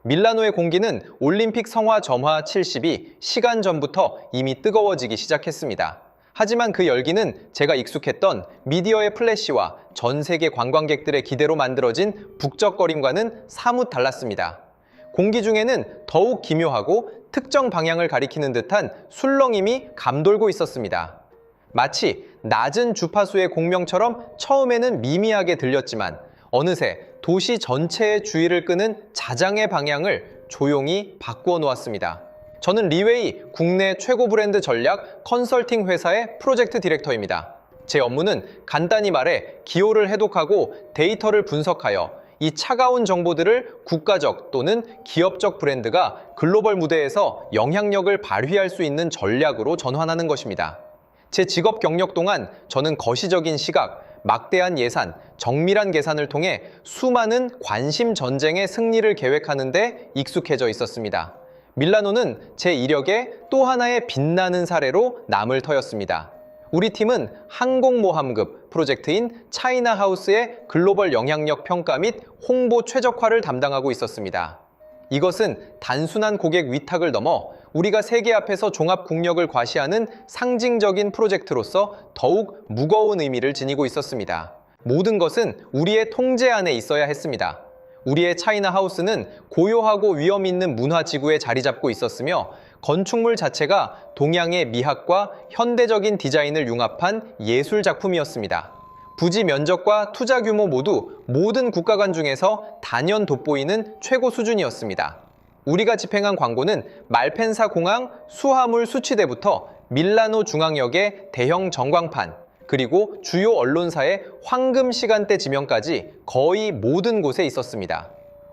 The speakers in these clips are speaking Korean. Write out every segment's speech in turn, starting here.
밀라노의 공기는 올림픽 성화 점화 70이 시간 전부터 이미 뜨거워지기 시작했습니다. 하지만 그 열기는 제가 익숙했던 미디어의 플래시와 전 세계 관광객들의 기대로 만들어진 북적거림과는 사뭇 달랐습니다. 공기 중에는 더욱 기묘하고 특정 방향을 가리키는 듯한 술렁임이 감돌고 있었습니다. 마치 낮은 주파수의 공명처럼 처음에는 미미하게 들렸지만 어느새 도시 전체의 주의를 끄는 자장의 방향을 조용히 바꾸어 놓았습니다. 저는 리웨이 국내 최고 브랜드 전략 컨설팅 회사의 프로젝트 디렉터입니다. 제 업무는 간단히 말해 기호를 해독하고 데이터를 분석하여 이 차가운 정보들을 국가적 또는 기업적 브랜드가 글로벌 무대에서 영향력을 발휘할 수 있는 전략으로 전환하는 것입니다. 제 직업 경력 동안 저는 거시적인 시각, 막대한 예산, 정밀한 계산을 통해 수많은 관심 전쟁의 승리를 계획하는 데 익숙해져 있었습니다. 밀라노는 제 이력의 또 하나의 빛나는 사례로 남을 터였습니다. 우리 팀은 항공모함급 프로젝트인 차이나하우스의 글로벌 영향력 평가 및 홍보 최적화를 담당하고 있었습니다. 이것은 단순한 고객 위탁을 넘어 우리가 세계 앞에서 종합 국력을 과시하는 상징적인 프로젝트로서 더욱 무거운 의미를 지니고 있었습니다. 모든 것은 우리의 통제 안에 있어야 했습니다. 우리의 차이나하우스는 고요하고 위험 있는 문화지구에 자리 잡고 있었으며 건축물 자체가 동양의 미학과 현대적인 디자인을 융합한 예술 작품이었습니다. 부지 면적과 투자 규모 모두 모든 국가관 중에서 단연 돋보이는 최고 수준이었습니다. 우리가 집행한 광고는 말펜사 공항 수화물 수치대부터 밀라노 중앙역의 대형 전광판, 그리고 주요 언론사의 황금 시간대 지명까지 거의 모든 곳에 있었습니다.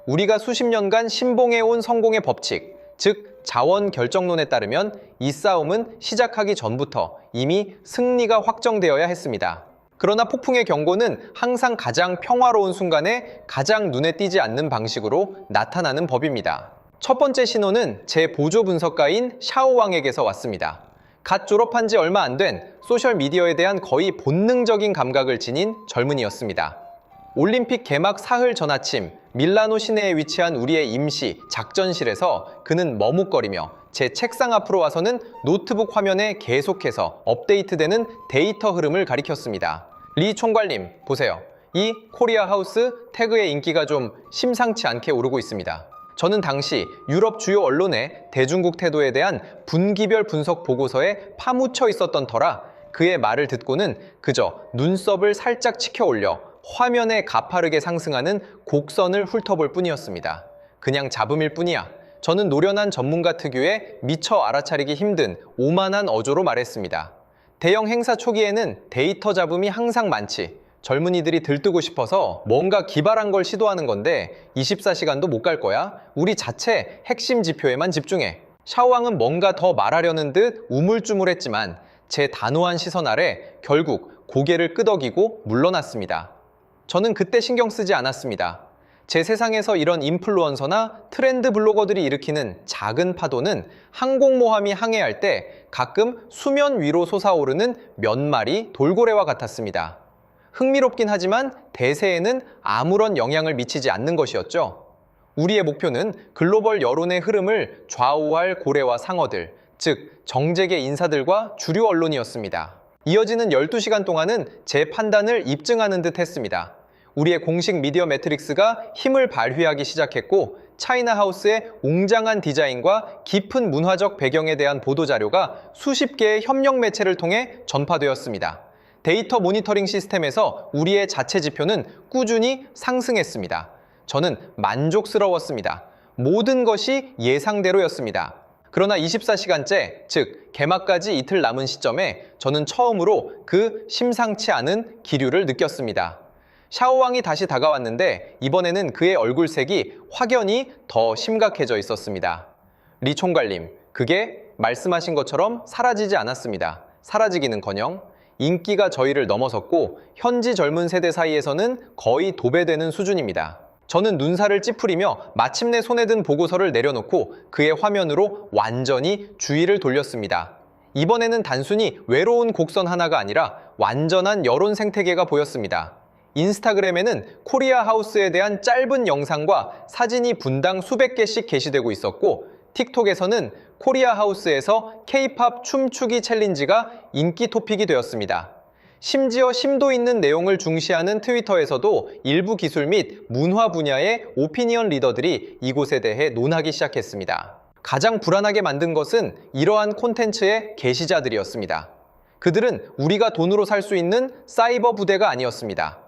우리가 수십 년간 신봉해온 성공의 법칙, 즉 자원 결정론에 따르면 이 싸움은 시작하기 전부터 이미 승리가 확정되어야 했습니다. 그러나 폭풍의 경고는 항상 가장 평화로운 순간에 가장 눈에 띄지 않는 방식으로 나타나는 법입니다. 첫 번째 신호는 제 보조 분석가인 샤오왕에게서 왔습니다. 갓 졸업한 지 얼마 안 된 소셜미디어에 대한 거의 본능적인 감각을 지닌 젊은이였습니다. 올림픽 개막 사흘 전아침 밀라노 시내에 위치한 우리의 임시 작전실에서 그는 머뭇거리며 제 책상 앞으로 와서는 노트북 화면에 계속해서 업데이트되는 데이터 흐름을 가리켰습니다. 리 총괄님, 보세요. 이 코리아 하우스 태그의 인기가 좀 심상치 않게 오르고 있습니다. 저는 당시 유럽 주요 언론의 대중국 태도에 대한 분기별 분석 보고서에 파묻혀 있었던 터라 그의 말을 듣고는 그저 눈썹을 살짝 치켜 올려 화면에 가파르게 상승하는 곡선을 훑어볼 뿐이었습니다. 그냥 잡음일 뿐이야. 저는 노련한 전문가 특유의 미처 알아차리기 힘든 오만한 어조로 말했습니다. 대형 행사 초기에는 데이터 잡음이 항상 많지. 젊은이들이 들뜨고 싶어서 뭔가 기발한 걸 시도하는 건데 24시간도 못 갈 거야? 우리 자체 핵심 지표에만 집중해. 샤오왕은 뭔가 더 말하려는 듯 우물쭈물했지만 제 단호한 시선 아래 결국 고개를 끄덕이고 물러났습니다. 저는 그때 신경 쓰지 않았습니다. 제 세상에서 이런 인플루언서나 트렌드 블로거들이 일으키는 작은 파도는 항공모함이 항해할 때 가끔 수면 위로 솟아오르는 몇 마리 돌고래와 같았습니다. 흥미롭긴 하지만 대세에는 아무런 영향을 미치지 않는 것이었죠. 우리의 목표는 글로벌 여론의 흐름을 좌우할 고래와 상어들, 즉 정재계 인사들과 주류 언론이었습니다. 이어지는 12시간 동안은 제 판단을 입증하는 듯 했습니다. 우리의 공식 미디어 매트릭스가 힘을 발휘하기 시작했고 차이나하우스의 웅장한 디자인과 깊은 문화적 배경에 대한 보도자료가 수십 개의 협력 매체를 통해 전파되었습니다. 데이터 모니터링 시스템에서 우리의 자체 지표는 꾸준히 상승했습니다. 저는 만족스러웠습니다. 모든 것이 예상대로였습니다. 그러나 24시간째, 즉 개막까지 이틀 남은 시점에 저는 처음으로 그 심상치 않은 기류를 느꼈습니다. 샤오왕이 다시 다가왔는데 이번에는 그의 얼굴색이 확연히 더 심각해져 있었습니다. 리 총괄님, 그게 말씀하신 것처럼 사라지지 않았습니다. 사라지기는커녕 인기가 저희를 넘어섰고 현지 젊은 세대 사이에서는 거의 도배되는 수준입니다. 저는 눈살을 찌푸리며 마침내 손에 든 보고서를 내려놓고 그의 화면으로 완전히 주의를 돌렸습니다. 이번에는 단순히 외로운 곡선 하나가 아니라 완전한 여론 생태계가 보였습니다. 인스타그램에는 코리아 하우스에 대한 짧은 영상과 사진이 분당 수백 개씩 게시되고 있었고, 틱톡에서는 코리아 하우스에서 K-팝 춤추기 챌린지가 인기 토픽이 되었습니다. 심지어 심도 있는 내용을 중시하는 트위터에서도 일부 기술 및 문화 분야의 오피니언 리더들이 이곳에 대해 논하기 시작했습니다. 가장 불안하게 만든 것은 이러한 콘텐츠의 게시자들이었습니다. 그들은 우리가 돈으로 살 수 있는 사이버 부대가 아니었습니다.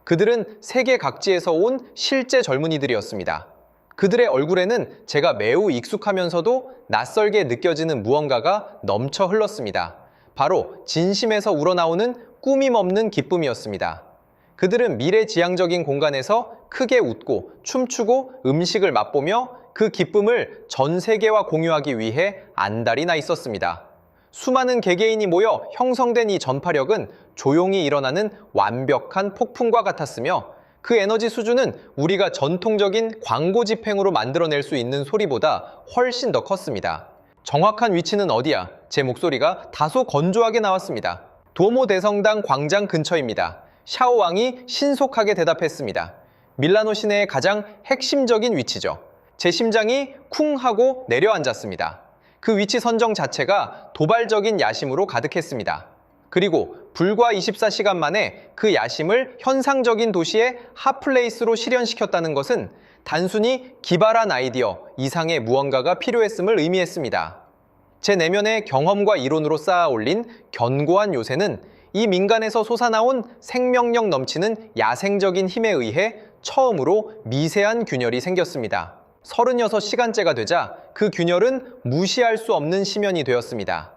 그들은 세계 각지에서 온 실제 젊은이들이었습니다. 그들의 얼굴에는 제가 매우 익숙하면서도 낯설게 느껴지는 무언가가 넘쳐 흘렀습니다. 바로 진심에서 우러나오는 꾸밈 없는 기쁨이었습니다. 그들은 미래지향적인 공간에서 크게 웃고 춤추고 음식을 맛보며 그 기쁨을 전 세계와 공유하기 위해 안달이 나 있었습니다. 수많은 개개인이 모여 형성된 이 전파력은 조용히 일어나는 완벽한 폭풍과 같았으며, 그 에너지 수준은 우리가 전통적인 광고 집행으로 만들어낼 수 있는 소리보다 훨씬 더 컸습니다. 정확한 위치는 어디야? 제 목소리가 다소 건조하게 나왔습니다. 도모 대성당 광장 근처입니다. 샤오왕이 신속하게 대답했습니다. 밀라노 시내의 가장 핵심적인 위치죠. 제 심장이 쿵 하고 내려앉았습니다. 그 위치 선정 자체가 도발적인 야심으로 가득했습니다. 그리고 불과 24시간 만에 그 야심을 현상적인 도시의 핫플레이스로 실현시켰다는 것은 단순히 기발한 아이디어 이상의 무언가가 필요했음을 의미했습니다. 제 내면의 경험과 이론으로 쌓아 올린 견고한 요새는 이 민간에서 솟아나온 생명력 넘치는 야생적인 힘에 의해 처음으로 미세한 균열이 생겼습니다. 36시간째가 되자 그 균열은 무시할 수 없는 심연이 되었습니다.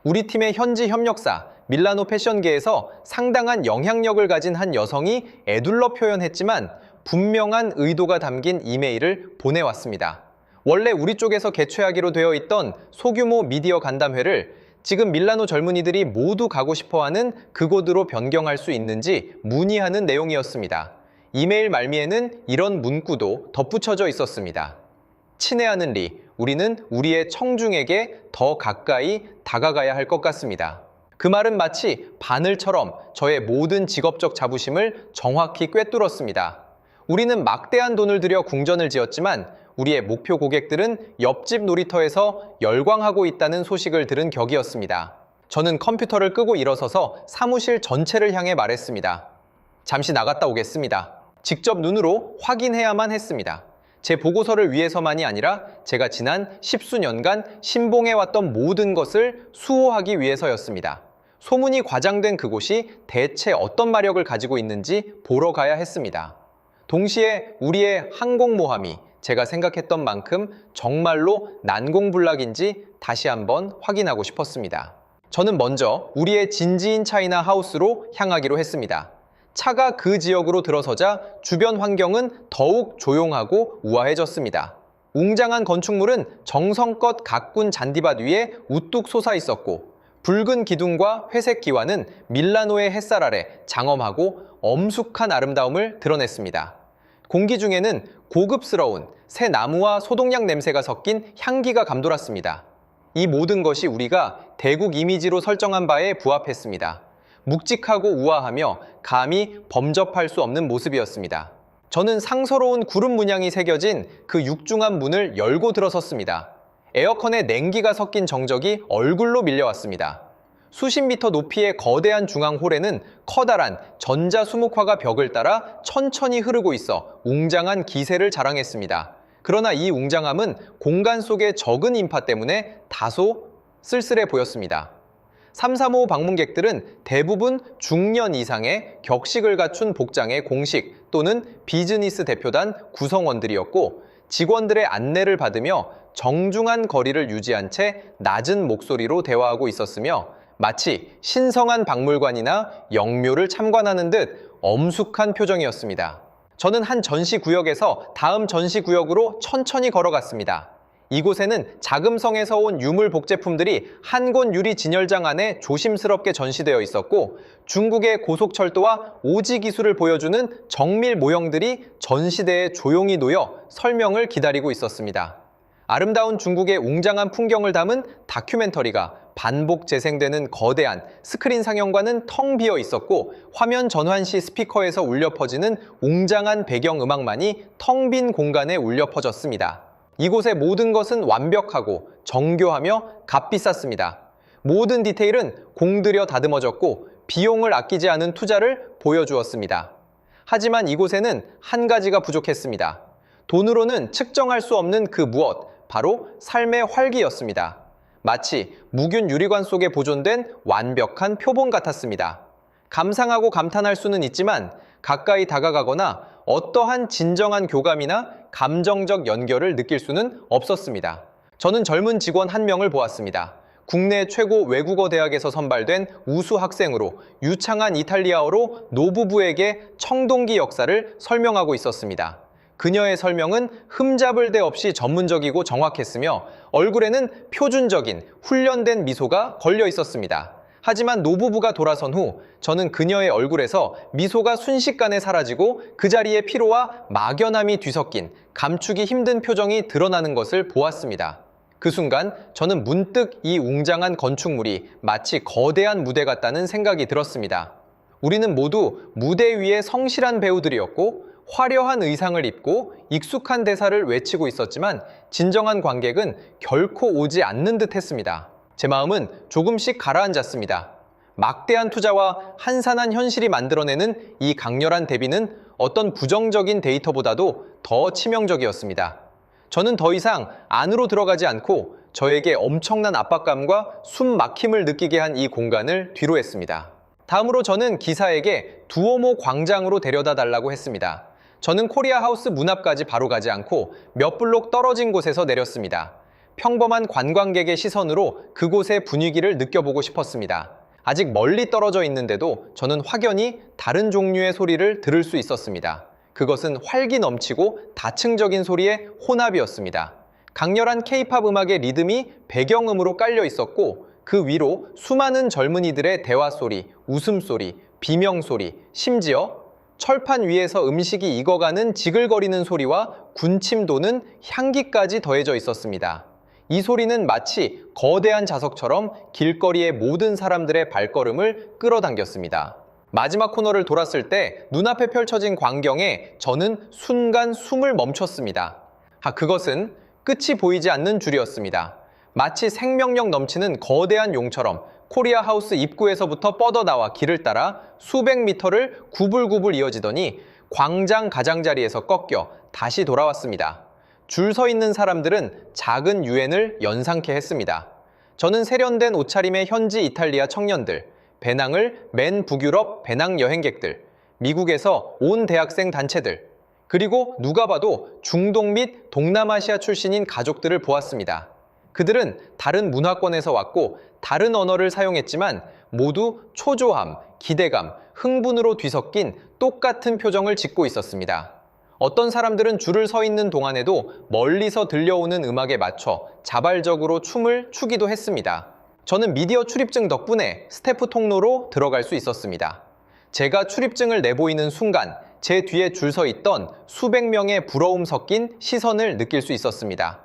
우리 팀의 현지 협력사, 밀라노 패션계에서 상당한 영향력을 가진 한 여성이 에둘러 표현했지만 분명한 의도가 담긴 이메일을 보내왔습니다. 원래 우리 쪽에서 개최하기로 되어 있던 소규모 미디어 간담회를 지금 밀라노 젊은이들이 모두 가고 싶어하는 그곳으로 변경할 수 있는지 문의하는 내용이었습니다. 이메일 말미에는 이런 문구도 덧붙여져 있었습니다. 친애하는 리, 우리는 우리의 청중에게 더 가까이 다가가야 할 것 같습니다. 그 말은 마치 바늘처럼 저의 모든 직업적 자부심을 정확히 꿰뚫었습니다. 우리는 막대한 돈을 들여 궁전을 지었지만 우리의 목표 고객들은 옆집 놀이터에서 열광하고 있다는 소식을 들은 격이었습니다. 저는 컴퓨터를 끄고 일어서서 사무실 전체를 향해 말했습니다. 잠시 나갔다 오겠습니다. 직접 눈으로 확인해야만 했습니다. 제 보고서를 위해서만이 아니라 제가 지난 10수년간 신봉해왔던 모든 것을 수호하기 위해서였습니다. 소문이 과장된 그곳이 대체 어떤 마력을 가지고 있는지 보러 가야 했습니다. 동시에 우리의 항공모함이 제가 생각했던 만큼 정말로 난공불락인지 다시 한번 확인하고 싶었습니다. 저는 먼저 우리의 진지인 차이나 하우스로 향하기로 했습니다. 차가 그 지역으로 들어서자 주변 환경은 더욱 조용하고 우아해졌습니다. 웅장한 건축물은 정성껏 가꾼 잔디밭 위에 우뚝 솟아 있었고, 붉은 기둥과 회색 기와는 밀라노의 햇살 아래 장엄하고 엄숙한 아름다움을 드러냈습니다. 공기 중에는 고급스러운 새 나무와 소독약 냄새가 섞인 향기가 감돌았습니다. 이 모든 것이 우리가 대국 이미지로 설정한 바에 부합했습니다. 묵직하고 우아하며 감히 범접할 수 없는 모습이었습니다. 저는 상서로운 구름 문양이 새겨진 그 육중한 문을 열고 들어섰습니다. 에어컨에 냉기가 섞인 정적이 얼굴로 밀려왔습니다. 수십 미터 높이의 거대한 중앙 홀에는 커다란 전자수묵화가 벽을 따라 천천히 흐르고 있어 웅장한 기세를 자랑했습니다. 그러나 이 웅장함은 공간 속의 적은 인파 때문에 다소 쓸쓸해 보였습니다. 335 방문객들은 대부분 중년 이상의 격식을 갖춘 복장의 공식 또는 비즈니스 대표단 구성원들이었고, 직원들의 안내를 받으며 정중한 거리를 유지한 채 낮은 목소리로 대화하고 있었으며, 마치 신성한 박물관이나 영묘를 참관하는 듯 엄숙한 표정이었습니다. 저는 한 전시구역에서 다음 전시구역으로 천천히 걸어갔습니다. 이곳에는 자금성에서 온 유물 복제품들이 한권 유리 진열장 안에 조심스럽게 전시되어 있었고, 중국의 고속철도와 오지 기술을 보여주는 정밀 모형들이 전시대에 조용히 놓여 설명을 기다리고 있었습니다. 아름다운 중국의 웅장한 풍경을 담은 다큐멘터리가 반복 재생되는 거대한 스크린 상영관은 텅 비어 있었고 화면 전환 시 스피커에서 울려 퍼지는 웅장한 배경음악만이 텅 빈 공간에 울려 퍼졌습니다. 이곳의 모든 것은 완벽하고 정교하며 값비쌌습니다. 모든 디테일은 공들여 다듬어졌고 비용을 아끼지 않은 투자를 보여주었습니다. 하지만 이곳에는 한 가지가 부족했습니다. 돈으로는 측정할 수 없는 그 무엇, 바로 삶의 활기였습니다. 마치 무균 유리관 속에 보존된 완벽한 표본 같았습니다. 감상하고 감탄할 수는 있지만 가까이 다가가거나 어떠한 진정한 교감이나 감정적 연결을 느낄 수는 없었습니다. 저는 젊은 직원 한 명을 보았습니다. 국내 최고 외국어 대학에서 선발된 우수 학생으로 유창한 이탈리아어로 노부부에게 청동기 역사를 설명하고 있었습니다. 그녀의 설명은 흠잡을 데 없이 전문적이고 정확했으며 얼굴에는 표준적인 훈련된 미소가 걸려 있었습니다. 하지만 노부부가 돌아선 후 저는 그녀의 얼굴에서 미소가 순식간에 사라지고 그 자리에 피로와 막연함이 뒤섞인 감추기 힘든 표정이 드러나는 것을 보았습니다. 그 순간 저는 문득 이 웅장한 건축물이 마치 거대한 무대 같다는 생각이 들었습니다. 우리는 모두 무대 위의 성실한 배우들이었고 화려한 의상을 입고 익숙한 대사를 외치고 있었지만 진정한 관객은 결코 오지 않는 듯 했습니다. 제 마음은 조금씩 가라앉았습니다. 막대한 투자와 한산한 현실이 만들어내는 이 강렬한 대비는 어떤 부정적인 데이터보다도 더 치명적이었습니다. 저는 더 이상 안으로 들어가지 않고 저에게 엄청난 압박감과 숨 막힘을 느끼게 한 이 공간을 뒤로 했습니다. 다음으로 저는 기사에게 두오모 광장으로 데려다 달라고 했습니다. 저는 코리아 하우스 문 앞까지 바로 가지 않고 몇 블록 떨어진 곳에서 내렸습니다. 평범한 관광객의 시선으로 그곳의 분위기를 느껴보고 싶었습니다. 아직 멀리 떨어져 있는데도 저는 확연히 다른 종류의 소리를 들을 수 있었습니다. 그것은 활기 넘치고 다층적인 소리의 혼합이었습니다. 강렬한 케이팝 음악의 리듬이 배경음으로 깔려 있었고 그 위로 수많은 젊은이들의 대화 소리, 웃음소리, 비명소리, 심지어 철판 위에서 음식이 익어가는 지글거리는 소리와 군침 도는 향기까지 더해져 있었습니다. 이 소리는 마치 거대한 자석처럼 길거리의 모든 사람들의 발걸음을 끌어당겼습니다. 마지막 코너를 돌았을 때 눈앞에 펼쳐진 광경에 저는 순간 숨을 멈췄습니다. 그것은 끝이 보이지 않는 줄이었습니다. 마치 생명력 넘치는 거대한 용처럼 코리아 하우스 입구에서부터 뻗어나와 길을 따라 수백 미터를 구불구불 이어지더니 광장 가장자리에서 꺾여 다시 돌아왔습니다. 줄 서 있는 사람들은 작은 유엔을 연상케 했습니다. 저는 세련된 옷차림의 현지 이탈리아 청년들, 배낭을 맨 북유럽 배낭 여행객들, 미국에서 온 대학생 단체들, 그리고 누가 봐도 중동 및 동남아시아 출신인 가족들을 보았습니다. 그들은 다른 문화권에서 왔고 다른 언어를 사용했지만 모두 초조함, 기대감, 흥분으로 뒤섞인 똑같은 표정을 짓고 있었습니다. 어떤 사람들은 줄을 서 있는 동안에도 멀리서 들려오는 음악에 맞춰 자발적으로 춤을 추기도 했습니다. 저는 미디어 출입증 덕분에 스태프 통로로 들어갈 수 있었습니다. 제가 출입증을 내보이는 순간 제 뒤에 줄 서 있던 수백 명의 부러움 섞인 시선을 느낄 수 있었습니다.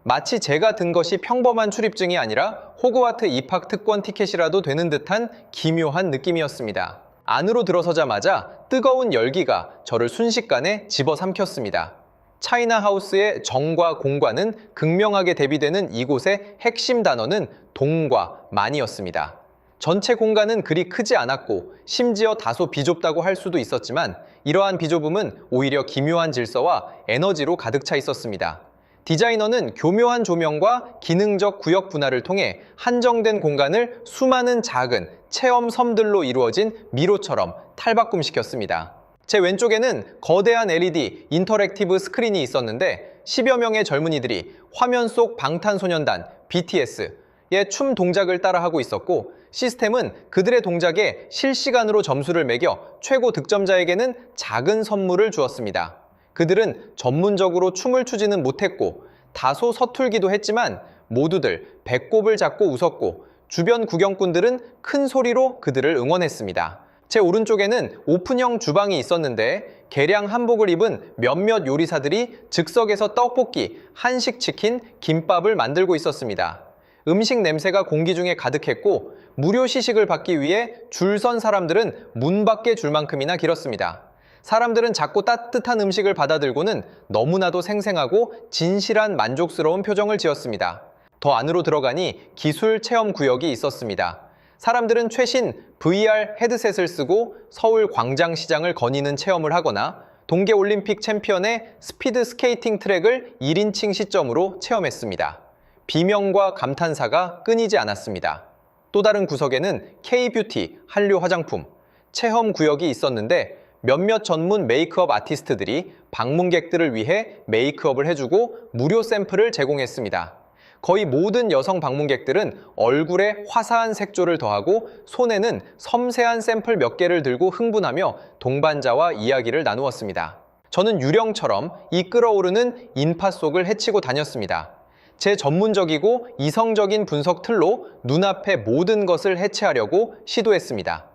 마치 제가 든 것이 평범한 출입증이 아니라 호그와트 입학 특권 티켓이라도 되는 듯한 기묘한 느낌이었습니다. 안으로 들어서자마자 뜨거운 열기가 저를 순식간에 집어삼켰습니다. 차이나 하우스의 정과 공과는 극명하게 대비되는 이곳의 핵심 단어는 동과 만이었습니다. 전체 공간은 그리 크지 않았고 심지어 다소 비좁다고 할 수도 있었지만 이러한 비좁음은 오히려 기묘한 질서와 에너지로 가득 차 있었습니다. 디자이너는 교묘한 조명과 기능적 구역 분할을 통해 한정된 공간을 수많은 작은 체험 섬들로 이루어진 미로처럼 탈바꿈시켰습니다. 제 왼쪽에는 거대한 LED 인터랙티브 스크린이 있었는데 10여 명의 젊은이들이 화면 속 방탄소년단 BTS의 춤 동작을 따라하고 있었고 시스템은 그들의 동작에 실시간으로 점수를 매겨 최고 득점자에게는 작은 선물을 주었습니다. 그들은 전문적으로 춤을 추지는 못했고 다소 서툴기도 했지만 모두들 배꼽을 잡고 웃었고 주변 구경꾼들은 큰 소리로 그들을 응원했습니다. 제 오른쪽에는 오픈형 주방이 있었는데 개량 한복을 입은 몇몇 요리사들이 즉석에서 떡볶이, 한식 치킨, 김밥을 만들고 있었습니다. 음식 냄새가 공기 중에 가득했고 무료 시식을 받기 위해 줄 선 사람들은 문 밖에 줄 만큼이나 길었습니다. 사람들은 작고 따뜻한 음식을 받아들고는 너무나도 생생하고 진실한 만족스러운 표정을 지었습니다. 더 안으로 들어가니 기술 체험 구역이 있었습니다. 사람들은 최신 VR 헤드셋을 쓰고 서울 광장시장을 거니는 체험을 하거나 동계올림픽 챔피언의 스피드 스케이팅 트랙을 1인칭 시점으로 체험했습니다. 비명과 감탄사가 끊이지 않았습니다. 또 다른 구석에는 K-뷰티, 한류 화장품, 체험 구역이 있었는데 몇몇 전문 메이크업 아티스트들이 방문객들을 위해 메이크업을 해주고 무료 샘플을 제공했습니다. 거의 모든 여성 방문객들은 얼굴에 화사한 색조를 더하고 손에는 섬세한 샘플 몇 개를 들고 흥분하며 동반자와 이야기를 나누었습니다. 저는 유령처럼 이 끓어오르는 인파 속을 헤치고 다녔습니다. 제 전문적이고 이성적인 분석 틀로 눈앞의 모든 것을 해체하려고 시도했습니다.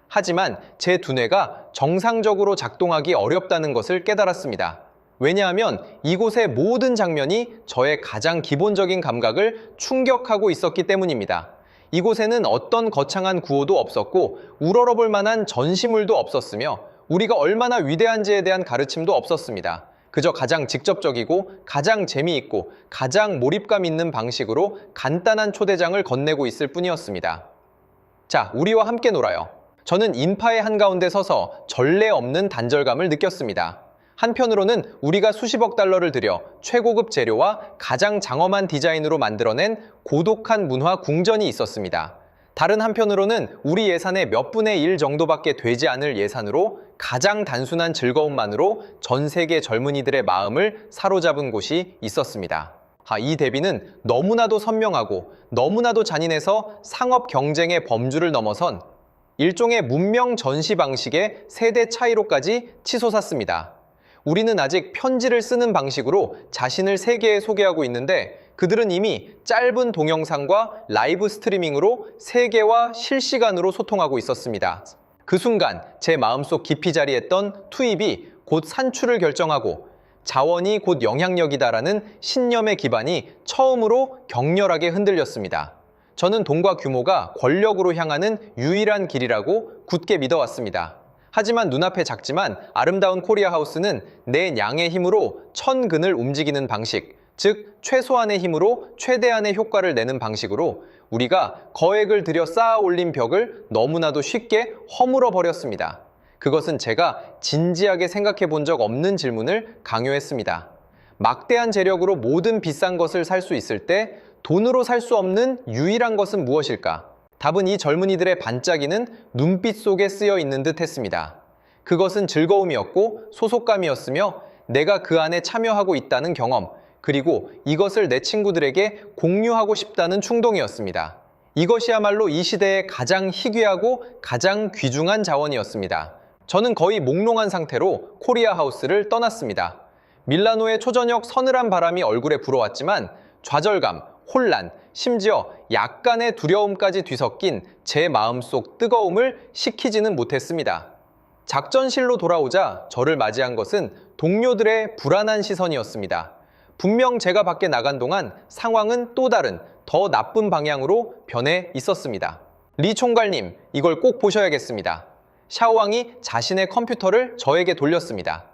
하지만 제 두뇌가 정상적으로 작동하기 어렵다는 것을 깨달았습니다. 왜냐하면 이곳의 모든 장면이 저의 가장 기본적인 감각을 충격하고 있었기 때문입니다. 이곳에는 어떤 거창한 구호도 없었고 우러러볼 만한 전시물도 없었으며 우리가 얼마나 위대한지에 대한 가르침도 없었습니다. 그저 가장 직접적이고 가장 재미있고 가장 몰입감 있는 방식으로 간단한 초대장을 건네고 있을 뿐이었습니다. 자, 우리와 함께 놀아요. 저는 인파의 한가운데 서서 전례 없는 단절감을 느꼈습니다. 한편으로는 우리가 수십억 달러를 들여 최고급 재료와 가장 장엄한 디자인으로 만들어낸 고독한 문화 궁전이 있었습니다. 다른 한편으로는 우리 예산의 몇 분의 1 정도밖에 되지 않을 예산으로 가장 단순한 즐거움만으로 전 세계 젊은이들의 마음을 사로잡은 곳이 있었습니다. 이 대비는 너무나도 선명하고 너무나도 잔인해서 상업 경쟁의 범주를 넘어선 일종의 문명 전시 방식의 세대 차이로까지 치솟았습니다. 우리는 아직 편지를 쓰는 방식으로 자신을 세계에 소개하고 있는데 그들은 이미 짧은 동영상과 라이브 스트리밍으로 세계와 실시간으로 소통하고 있었습니다. 그 순간 제 마음속 깊이 자리했던 투입이 곧 산출을 결정하고 자원이 곧 영향력이다라는 신념의 기반이 처음으로 격렬하게 흔들렸습니다. 저는 돈과 규모가 권력으로 향하는 유일한 길이라고 굳게 믿어왔습니다. 하지만 눈앞에 작지만 아름다운 코리아 하우스는 내 양의 힘으로 천근을 움직이는 방식, 즉 최소한의 힘으로 최대한의 효과를 내는 방식으로 우리가 거액을 들여 쌓아 올린 벽을 너무나도 쉽게 허물어 버렸습니다. 그것은 제가 진지하게 생각해 본 적 없는 질문을 강요했습니다. 막대한 재력으로 모든 비싼 것을 살 수 있을 때 돈으로 살 수 없는 유일한 것은 무엇일까? 답은 이 젊은이들의 반짝이는 눈빛 속에 쓰여 있는 듯 했습니다. 그것은 즐거움이었고 소속감이었으며 내가 그 안에 참여하고 있다는 경험, 그리고 이것을 내 친구들에게 공유하고 싶다는 충동이었습니다. 이것이야말로 이 시대의 가장 희귀하고 가장 귀중한 자원이었습니다. 저는 거의 몽롱한 상태로 코리아 하우스를 떠났습니다. 밀라노의 초저녁 서늘한 바람이 얼굴에 불어왔지만 좌절감, 혼란, 심지어 약간의 두려움까지 뒤섞인 제 마음속 뜨거움을 식히지는 못했습니다. 작전실로 돌아오자 저를 맞이한 것은 동료들의 불안한 시선이었습니다. 분명 제가 밖에 나간 동안 상황은 또 다른, 더 나쁜 방향으로 변해 있었습니다. 리 총괄님, 이걸 꼭 보셔야겠습니다. 샤오왕이 자신의 컴퓨터를 저에게 돌렸습니다.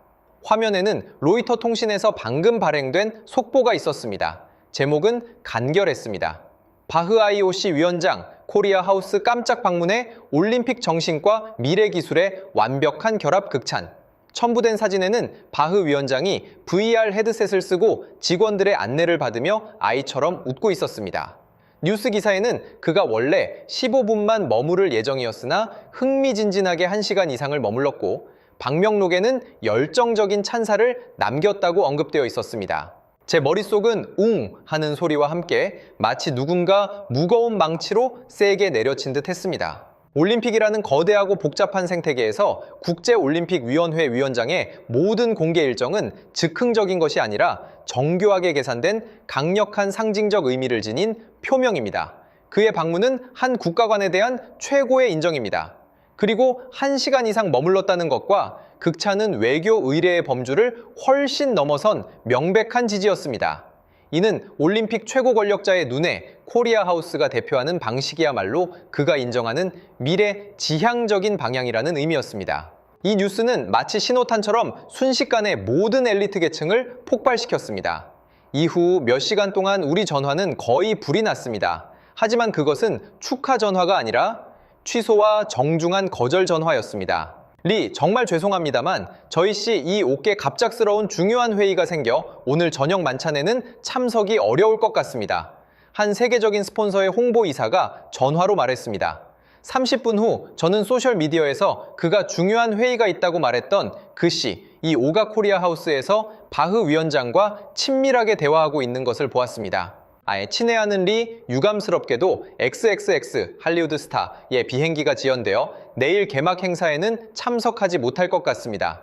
화면에는 로이터 통신에서 방금 발행된 속보가 있었습니다. 제목은 간결했습니다. 바흐 IOC 위원장, 코리아 하우스 깜짝 방문해 올림픽 정신과 미래 기술의 완벽한 결합 극찬. 첨부된 사진에는 바흐 위원장이 VR 헤드셋을 쓰고 직원들의 안내를 받으며 아이처럼 웃고 있었습니다. 뉴스 기사에는 그가 원래 15분만 머무를 예정이었으나 흥미진진하게 1시간 이상을 머물렀고 방명록에는 열정적인 찬사를 남겼다고 언급되어 있었습니다. 제 머릿속은 웅 하는 소리와 함께 마치 누군가 무거운 망치로 세게 내려친 듯 했습니다. 올림픽이라는 거대하고 복잡한 생태계에서 국제올림픽위원회 위원장의 모든 공개 일정은 즉흥적인 것이 아니라 정교하게 계산된 강력한 상징적 의미를 지닌 표명입니다. 그의 방문은 한 국가관에 대한 최고의 인정입니다. 그리고 1시간 이상 머물렀다는 것과 극찬은 외교 의례의 범주를 훨씬 넘어선 명백한 지지였습니다. 이는 올림픽 최고 권력자의 눈에 코리아 하우스가 대표하는 방식이야말로 그가 인정하는 미래 지향적인 방향이라는 의미였습니다. 이 뉴스는 마치 신호탄처럼 순식간에 모든 엘리트 계층을 폭발시켰습니다. 이후 몇 시간 동안 우리 전화는 거의 불이 났습니다. 하지만 그것은 축하 전화가 아니라 취소와 정중한 거절 전화였습니다. 리, 정말 죄송합니다만 저희 씨 이 옷게 갑작스러운 중요한 회의가 생겨 오늘 저녁 만찬에는 참석이 어려울 것 같습니다. 한 세계적인 스폰서의 홍보이사가 전화로 말했습니다. 30분 후 저는 소셜미디어에서 그가 중요한 회의가 있다고 말했던 그 씨, 이 오가 코리아 하우스에서 바흐 위원장과 친밀하게 대화하고 있는 것을 보았습니다. 아예 친애하는 리, 유감스럽게도 XXX 할리우드 스타의 비행기가 지연되어 내일 개막 행사에는 참석하지 못할 것 같습니다.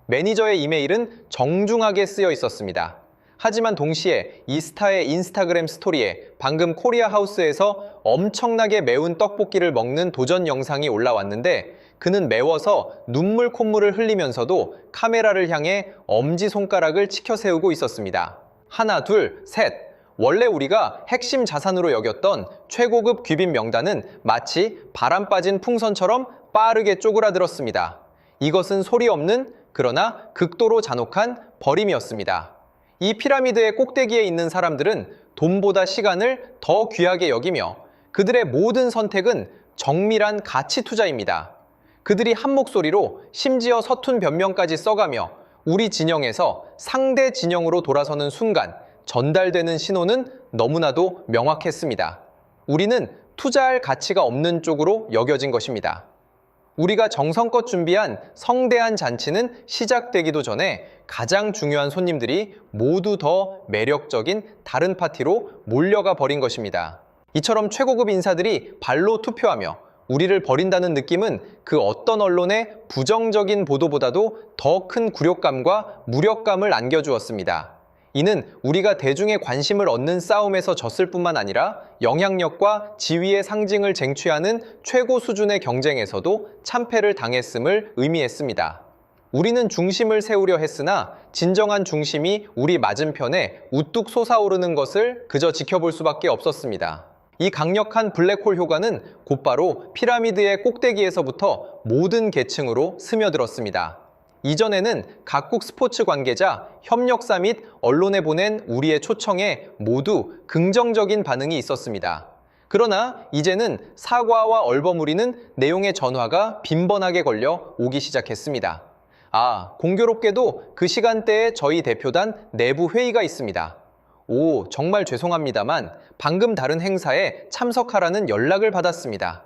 매니저의 이메일은 정중하게 쓰여 있었습니다. 하지만 동시에 이 스타의 인스타그램 스토리에 방금 코리아 하우스에서 엄청나게 매운 떡볶이를 먹는 도전 영상이 올라왔는데 그는 매워서 눈물 콧물을 흘리면서도 카메라를 향해 엄지손가락을 치켜 세우고 있었습니다. 하나, 둘, 셋. 원래 우리가 핵심 자산으로 여겼던 최고급 귀빈 명단은 마치 바람 빠진 풍선처럼 빠르게 쪼그라들었습니다. 이것은 소리 없는 그러나 극도로 잔혹한 버림이었습니다. 이 피라미드의 꼭대기에 있는 사람들은 돈보다 시간을 더 귀하게 여기며 그들의 모든 선택은 정밀한 가치 투자입니다. 그들이 한 목소리로 심지어 서툰 변명까지 써가며 우리 진영에서 상대 진영으로 돌아서는 순간 전달되는 신호는 너무나도 명확했습니다. 우리는 투자할 가치가 없는 쪽으로 여겨진 것입니다. 우리가 정성껏 준비한 성대한 잔치는 시작되기도 전에 가장 중요한 손님들이 모두 더 매력적인 다른 파티로 몰려가 버린 것입니다. 이처럼 최고급 인사들이 발로 투표하며 우리를 버린다는 느낌은 그 어떤 언론의 부정적인 보도보다도 더 큰 굴욕감과 무력감을 안겨주었습니다. 이는 우리가 대중의 관심을 얻는 싸움에서 졌을 뿐만 아니라 영향력과 지위의 상징을 쟁취하는 최고 수준의 경쟁에서도 참패를 당했음을 의미했습니다. 우리는 중심을 세우려 했으나 진정한 중심이 우리 맞은편에 우뚝 솟아오르는 것을 그저 지켜볼 수밖에 없었습니다. 이 강력한 블랙홀 효과는 곧바로 피라미드의 꼭대기에서부터 모든 계층으로 스며들었습니다. 이전에는 각국 스포츠 관계자, 협력사 및 언론에 보낸 우리의 초청에 모두 긍정적인 반응이 있었습니다. 그러나 이제는 사과와 얼버무리는 내용의 전화가 빈번하게 걸려 오기 시작했습니다. 공교롭게도 그 시간대에 저희 대표단 내부 회의가 있습니다. 정말 죄송합니다만 방금 다른 행사에 참석하라는 연락을 받았습니다.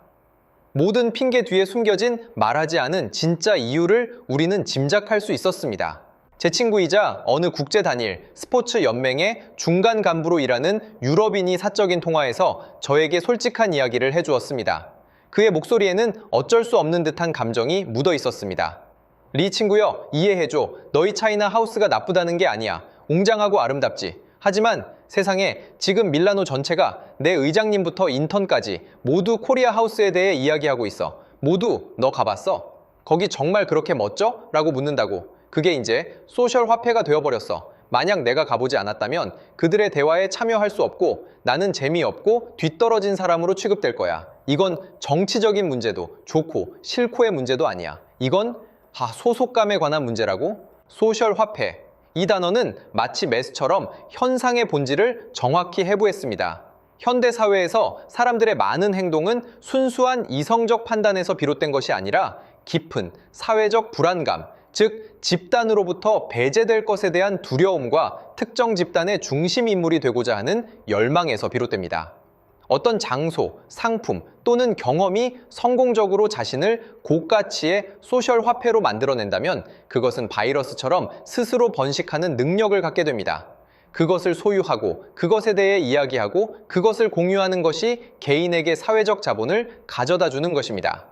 모든 핑계 뒤에 숨겨진 말하지 않은 진짜 이유를 우리는 짐작할 수 있었습니다. 제 친구이자 어느 국제 단일 스포츠 연맹의 중간 간부로 일하는 유럽인이 사적인 통화에서 저에게 솔직한 이야기를 해주었습니다. 그의 목소리에는 어쩔 수 없는 듯한 감정이 묻어 있었습니다. 리 친구여, 이해해줘. 너희 차이나 하우스가 나쁘다는 게 아니야. 웅장하고 아름답지. 하지만 세상에 지금 밀라노 전체가 내 의장님부터 인턴까지 모두 코리아 하우스에 대해 이야기하고 있어. 모두 너 가봤어? 거기 정말 그렇게 멋져? 라고 묻는다고. 그게 이제 소셜 화폐가 되어버렸어. 만약 내가 가보지 않았다면 그들의 대화에 참여할 수 없고 나는 재미없고 뒤떨어진 사람으로 취급될 거야. 이건 정치적인 문제도 좋고 싫고의 문제도 아니야. 이건 소속감에 관한 문제라고? 소셜 화폐. 이 단어는 마치 매스처럼 현상의 본질을 정확히 해부했습니다. 현대 사회에서 사람들의 많은 행동은 순수한 이성적 판단에서 비롯된 것이 아니라 깊은 사회적 불안감, 즉 집단으로부터 배제될 것에 대한 두려움과 특정 집단의 중심 인물이 되고자 하는 열망에서 비롯됩니다. 어떤 장소, 상품 또는 경험이 성공적으로 자신을 고가치의 소셜 화폐로 만들어낸다면 그것은 바이러스처럼 스스로 번식하는 능력을 갖게 됩니다. 그것을 소유하고 그것에 대해 이야기하고 그것을 공유하는 것이 개인에게 사회적 자본을 가져다 주는 것입니다.